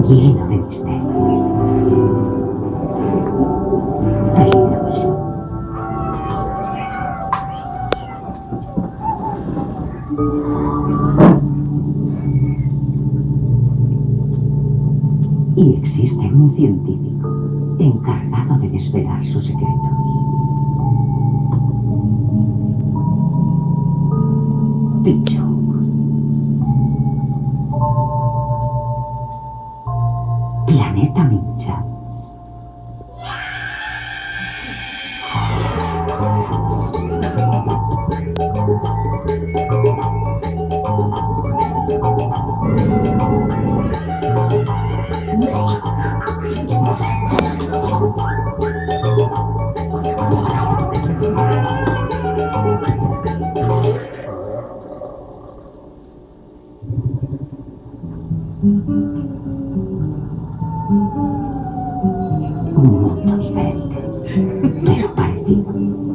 lleno de misterio. Peligroso. Y existe un científico encargado de desvelar sus secretos. Pichou. Planeta Mincha. Un mundo diferente, pero parecido.